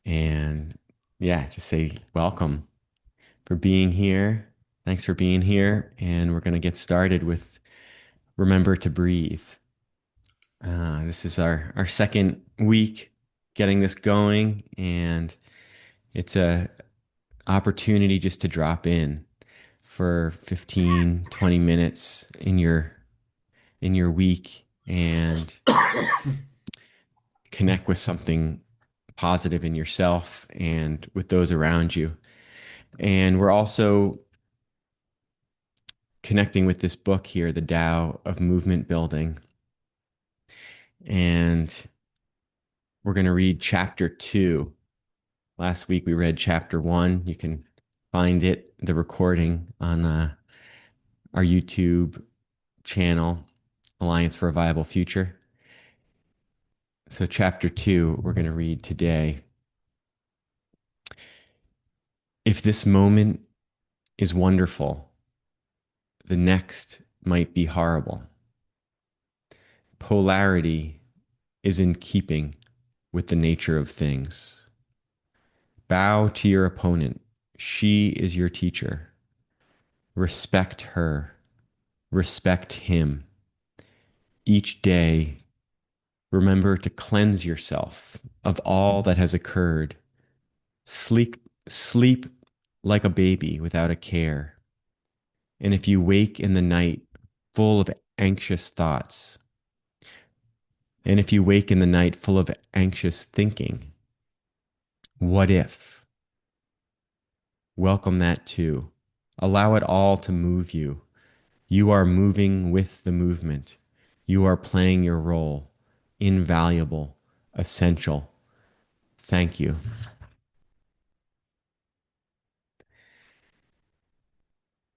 And yeah, just say welcome for being here. Thanks for being here. And we're going to get started with Remember to Breathe. This is our second week getting this going, and it's a opportunity just to drop in for 15-20 minutes in your week and connect with something positive in yourself and with those around you. And we're also connecting with this book here, The Tao of Movement Building. And we're going to read chapter 2. Last week we read chapter 1. You can find it, the recording, on our YouTube channel, Alliance for a Viable Future. So, chapter 2, we're going to read today. If this moment is wonderful, the next might be horrible. Polarity is in keeping with the nature of things. Bow to your opponent. She is your teacher. Respect her. Respect him. Each day, remember to cleanse yourself of all that has occurred. Sleep like a baby without a care. And if you wake in the night full of anxious thoughts, and if you wake in the night full of anxious thinking, what if? Welcome that too. Allow it all to move you. You are moving with the movement. You are playing your role. Invaluable, essential. Thank you.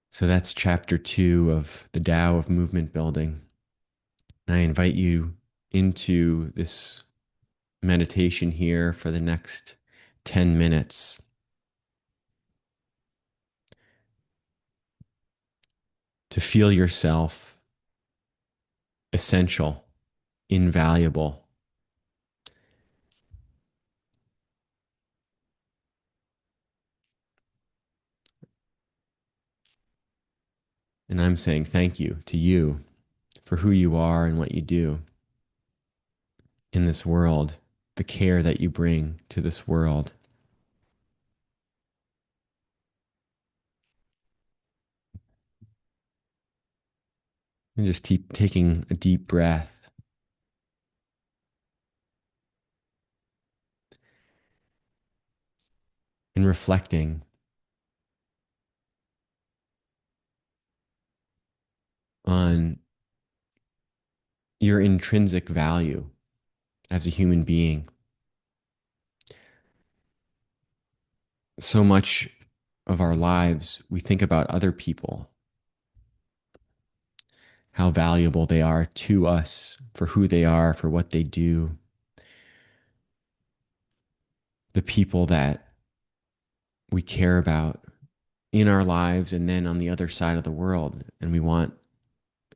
So that's chapter 2 of the Tao of Movement Building. And I invite you into this meditation here for the next 10 minutes to feel yourself essential, invaluable. And I'm saying thank you to you for who you are and what you do in this world, the care that you bring to this world. And just keep taking a deep breath and reflecting on your intrinsic value as a human being. So much of our lives, we think about other people, how valuable they are to us, for who they are, for what they do, the people that we care about in our lives and then on the other side of the world. And we want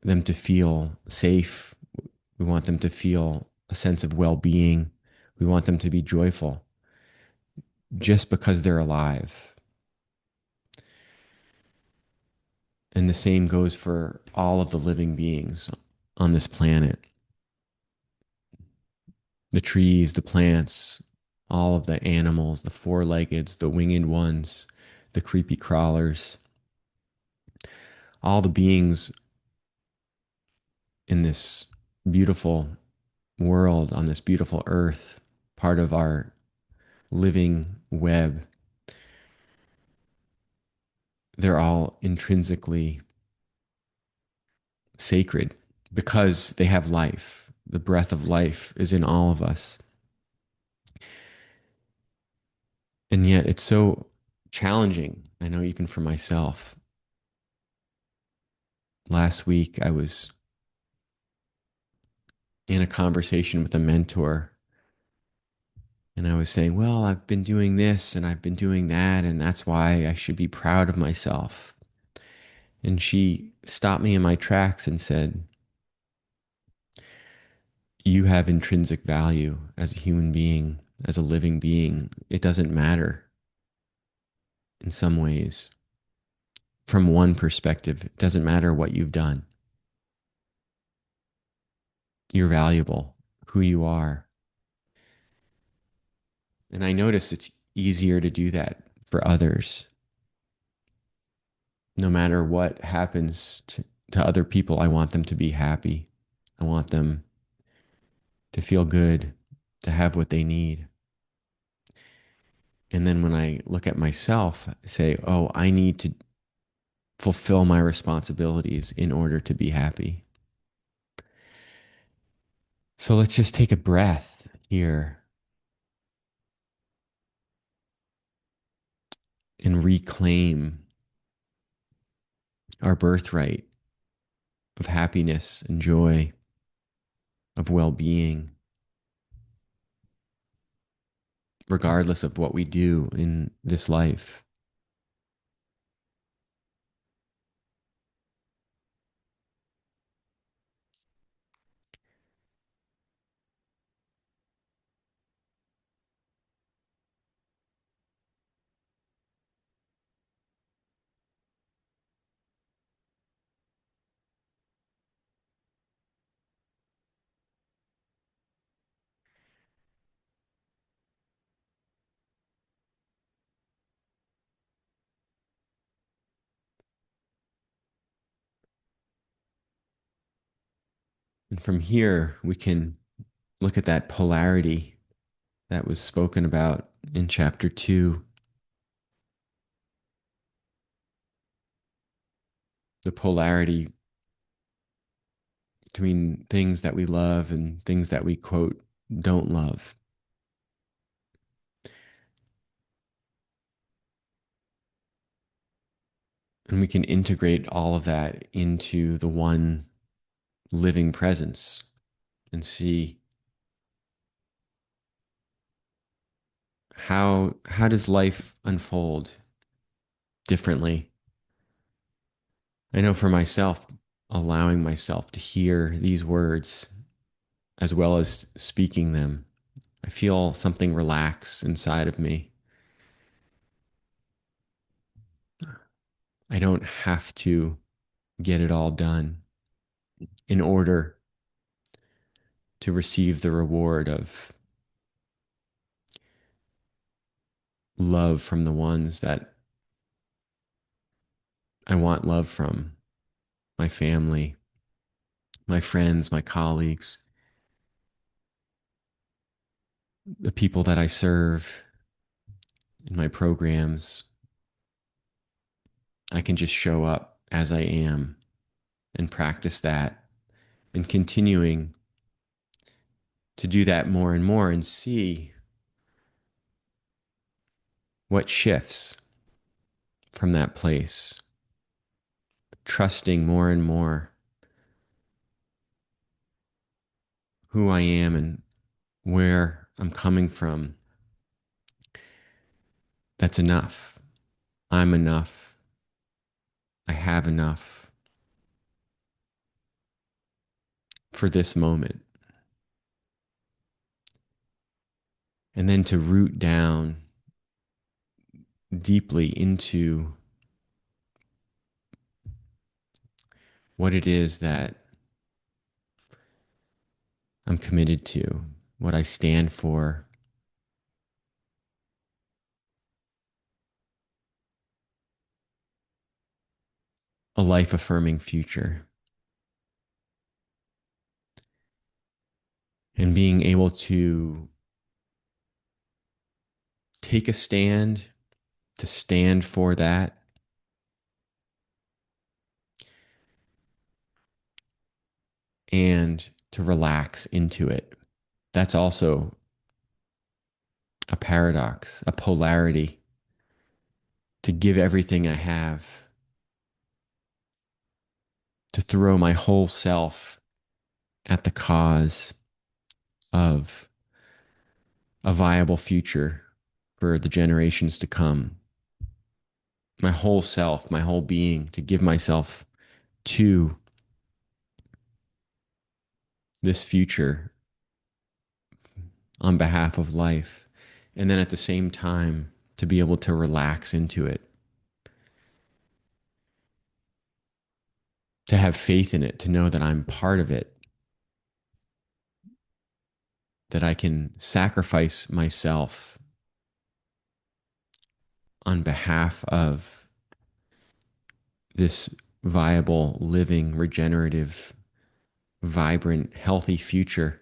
them to feel safe. We want them to feel a sense of well being. We want them to be joyful just because they're alive. And the same goes for all of the living beings on this planet, the trees, the plants, all of the animals, the four-leggeds, the winged ones, the creepy crawlers, all the beings in this beautiful world, on this beautiful earth, part of our living web. They're all intrinsically sacred because they have life. The breath of life is in all of us. And yet it's so challenging. I know even for myself. Last week, I was in a conversation with a mentor, and I was saying, well, I've been doing this and I've been doing that, and that's why I should be proud of myself. And she stopped me in my tracks and said, you have intrinsic value as a human being. as a living being, it doesn't matter in some ways. From one perspective, it doesn't matter what you've done. You're valuable, who you are. And I notice it's easier to do that for others. No matter what happens to other people, I want them to be happy. I want them to feel good, to have what they need. And then when I look at myself, I say, oh, I need to fulfill my responsibilities in order to be happy. So let's just take a breath here and reclaim our birthright of happiness and joy, of well being, regardless of what we do in this life. And from here, we can look at that polarity that was spoken about in chapter 2, the polarity between things that we love and things that we, quote, don't love. And we can integrate all of that into the one living presence and see how does life unfold differently. I know for myself, allowing myself to hear these words as well as speaking them, I feel something relax inside of me. I don't have to get it all done in order to receive the reward of love from the ones that I want love from, my family, my friends, my colleagues, the people that I serve in my programs. I can just show up as I am and practice that and continuing to do that more and more and see what shifts from that place, trusting more and more who I am and where I'm coming from. That's enough. I'm enough. I have enough for this moment. And then to root down deeply into what it is that I'm committed to, what I stand for, a life affirming future. And being able to take a stand, to stand for that, and to relax into it. That's also a paradox, a polarity, to give everything I have, to throw my whole self at the cause of a viable future for the generations to come. My whole self, my whole being, to give myself to this future on behalf of life. And then at the same time, to be able to relax into it, to have faith in it, to know that I'm part of it, that I can sacrifice myself on behalf of this viable, living, regenerative, vibrant, healthy future.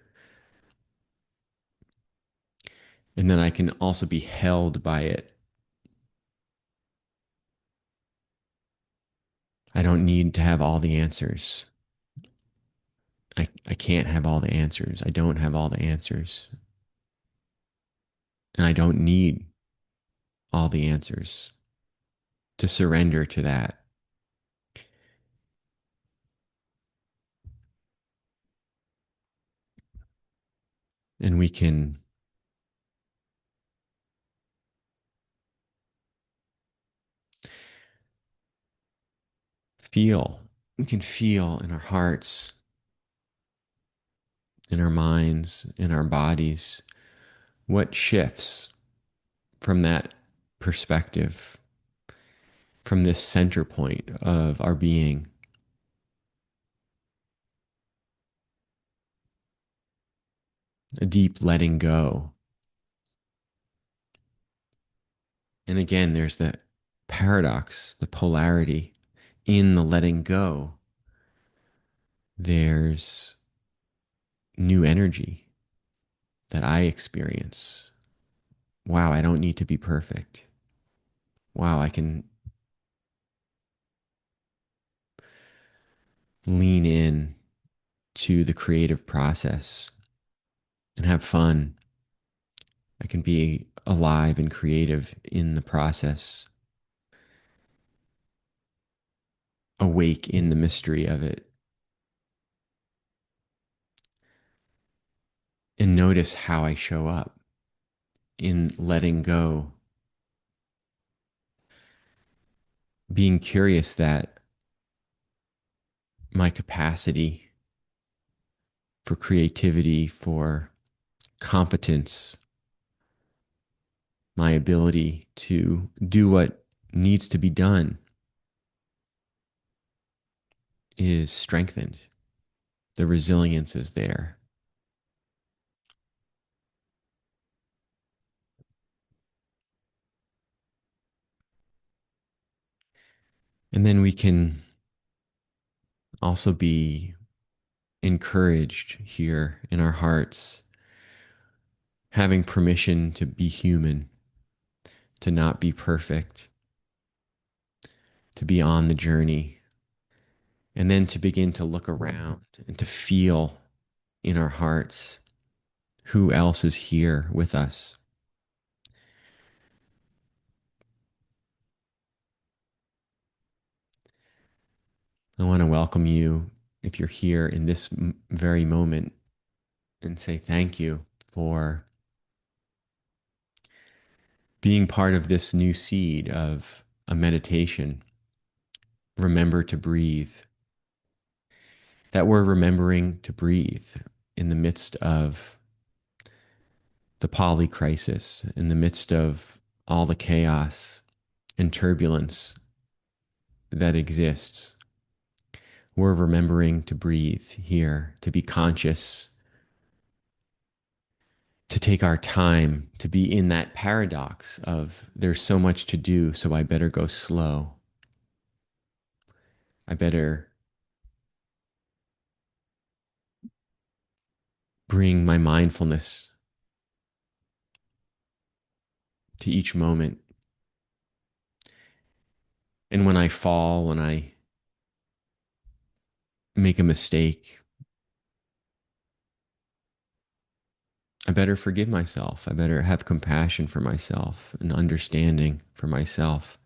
And then I can also be held by it. I don't need to have all the answers. I can't have all the answers. I don't have all the answers. And I don't need all the answers. To surrender to that. And we can feel, we can feel in our hearts, in our minds, in our bodies, what shifts from that perspective, from this center point of our being. A deep letting go. And again, there's the paradox, the polarity in the letting go. There's new energy that I experience. Wow, I don't need to be perfect. Wow, I can lean in to the creative process and have fun. I can be alive and creative in the process, awake in the mystery of it, and notice how I show up in letting go, being curious that my capacity for creativity, for competence, my ability to do what needs to be done is strengthened. The resilience is there. And then we can also be encouraged here in our hearts, having permission to be human, to not be perfect, to be on the journey, and then to begin to look around and to feel in our hearts who else is here with us. I want to welcome you if you're here in this very moment and say thank you for being part of this new seed of a meditation. Remember to breathe. That we're remembering to breathe in the midst of the poly crisis, in the midst of all the chaos and turbulence that exists. We're remembering to breathe here, to be conscious, to take our time, to be in that paradox of there's so much to do, so I better go slow. I better bring my mindfulness to each moment. And when I fall, when I make a mistake, I better forgive myself. I better have compassion for myself and understanding for myself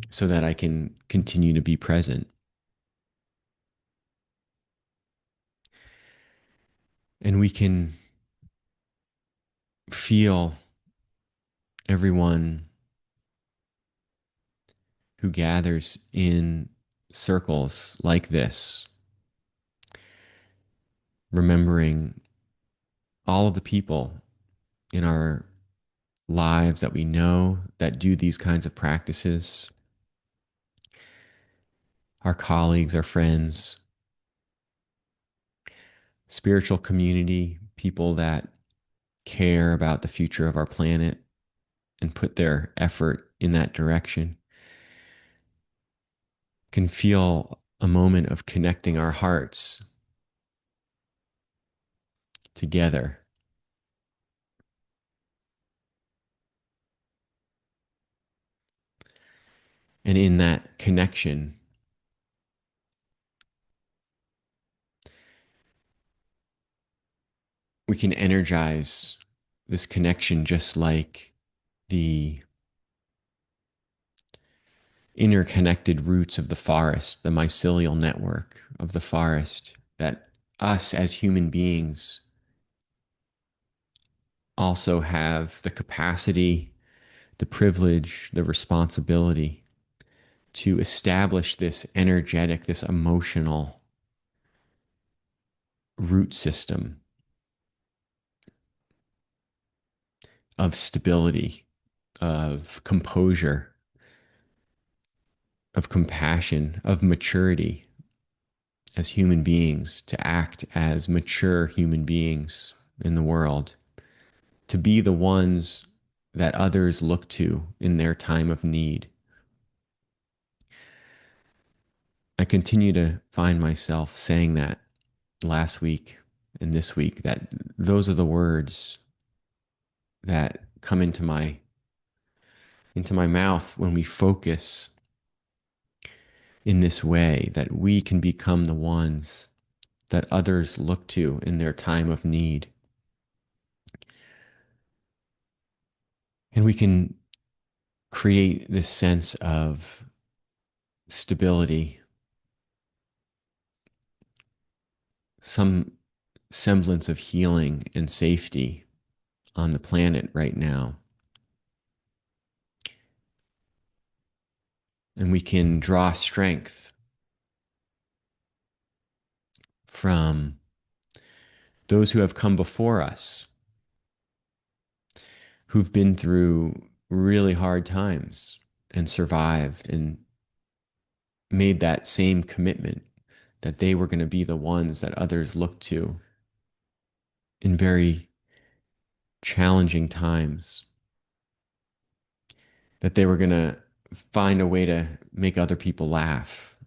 so that I can continue to be present. And we can feel everyone who gathers in circles like this, remembering all of the people in our lives that we know that do these kinds of practices, our colleagues, our friends, spiritual community, people that care about the future of our planet and put their effort in that direction, can feel a moment of connecting our hearts together. And in that connection, we can energize this connection just like the interconnected roots of the forest, the mycelial network of the forest, that us as human beings also have the capacity, the privilege, the responsibility to establish this energetic, this emotional root system of stability, of composure, of compassion, of maturity as human beings, to act as mature human beings in the world, to be the ones that others look to in their time of need. I continue to find myself saying that last week and this week, that those are the words that come into my mouth when we focus in this way, that we can become the ones that others look to in their time of need. And we can create this sense of stability, some semblance of healing and safety on the planet right now. And we can draw strength from those who have come before us, who've been through really hard times and survived and made that same commitment that they were going to be the ones that others looked to in very challenging times, that they were going to find a way to make other people laugh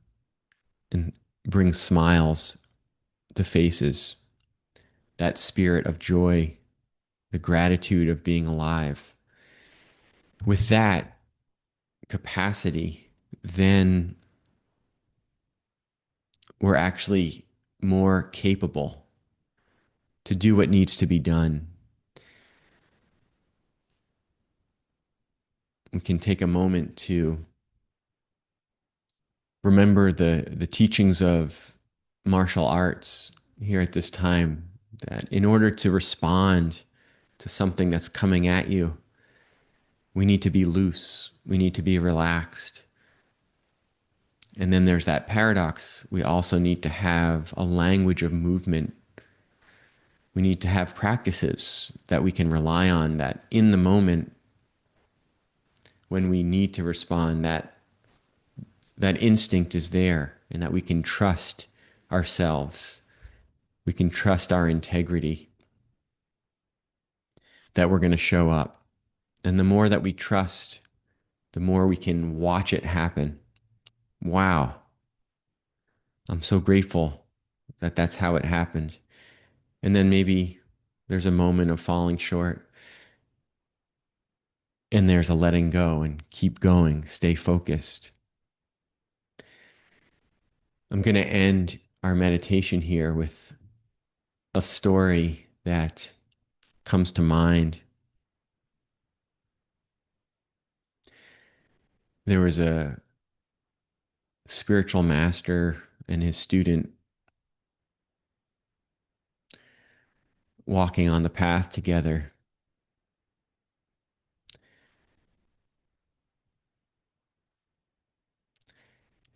and bring smiles to faces, that spirit of joy, the gratitude of being alive. With that capacity, then we're actually more capable to do what needs to be done. We can take a moment to remember the teachings of martial arts here at this time, that in order to respond to something that's coming at you, we need to be loose, we need to be relaxed. And then there's that paradox. We also need to have a language of movement. We need to have practices that we can rely on, that in the moment when we need to respond, that instinct is there, and that we can trust ourselves. We can trust our integrity, that we're going to show up. And the more that we trust, the more we can watch it happen. Wow. I'm so grateful that that's how it happened. And then maybe there's a moment of falling short, and there's a letting go and keep going, stay focused. I'm going to end our meditation here with a story that comes to mind. There was a spiritual master and his student walking on the path together.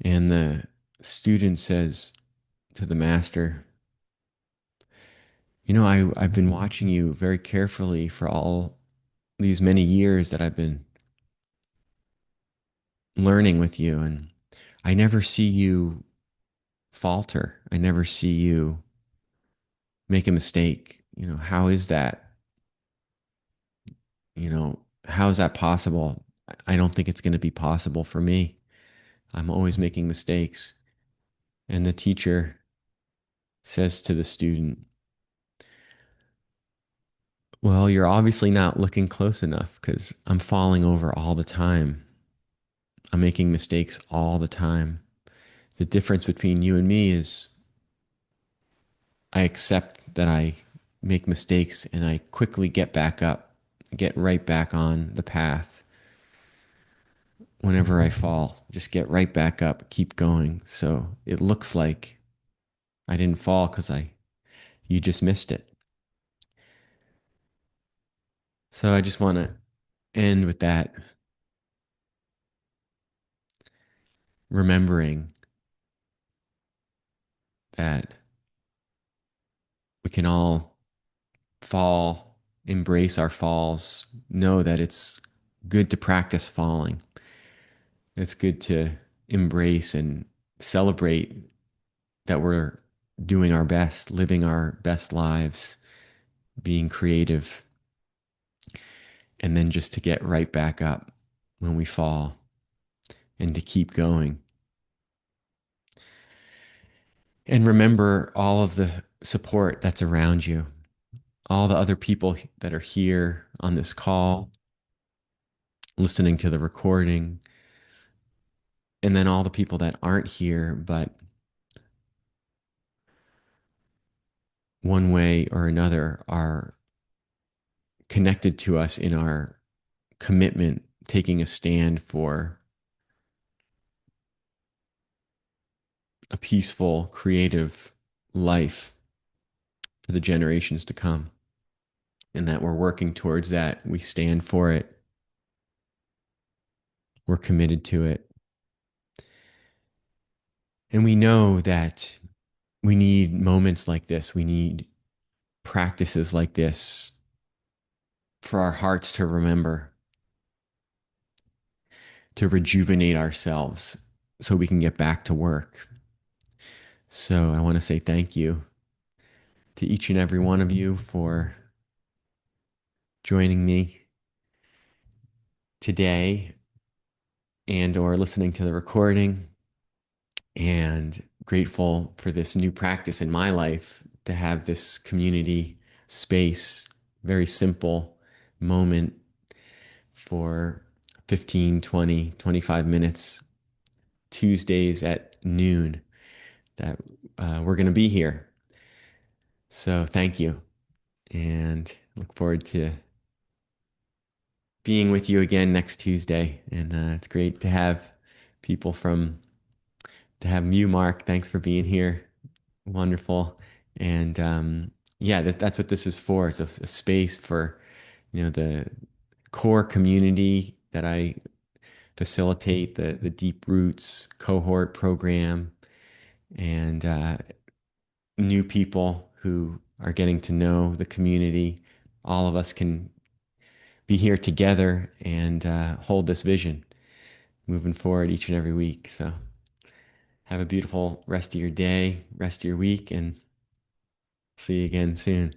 And the student says to the master, I've been watching you very carefully for all these many years that I've been learning with you, and I never see you falter. I never see you make a mistake. How is that? How is that possible? I don't think it's going to be possible for me. I'm always making mistakes. And the teacher says to the student, well, you're obviously not looking close enough because I'm falling over all the time. I'm making mistakes all the time. The difference between you and me is I accept that I make mistakes and I quickly get back up, get right back on the path. Whenever I fall, just get right back up, keep going. So it looks like I didn't fall because you just missed it. So I just want to end with that, remembering that we can all fall, embrace our falls, know that it's good to practice falling. It's good to embrace and celebrate that we're doing our best, living our best lives, being creative, and then just to get right back up when we fall and to keep going. And remember all of the support that's around you, all the other people that are here on this call, listening to the recording, and then all the people that aren't here, but one way or another are connected to us in our commitment, taking a stand for a peaceful, creative life for the generations to come. And that we're working towards that. We stand for it. We're committed to it. And we know that we need moments like this. We need practices like this for our hearts to remember, to rejuvenate ourselves so we can get back to work. So I want to say thank you to each and every one of you for joining me today and or listening to the recording, and grateful for this new practice in my life to have this community space, very simple moment for 15, 20, 25 minutes, Tuesdays at noon, that we're going to be here. So thank you, and look forward to being with you again next Tuesday. And it's great to have people to have you, Mark. Thanks for being here. Wonderful. And yeah, that's what this is for. It's a space for, the core community that I facilitate, the Deep Roots cohort program, and new people who are getting to know the community. All of us can be here together and hold this vision moving forward each and every week. So have a beautiful rest of your day, rest of your week, and see you again soon.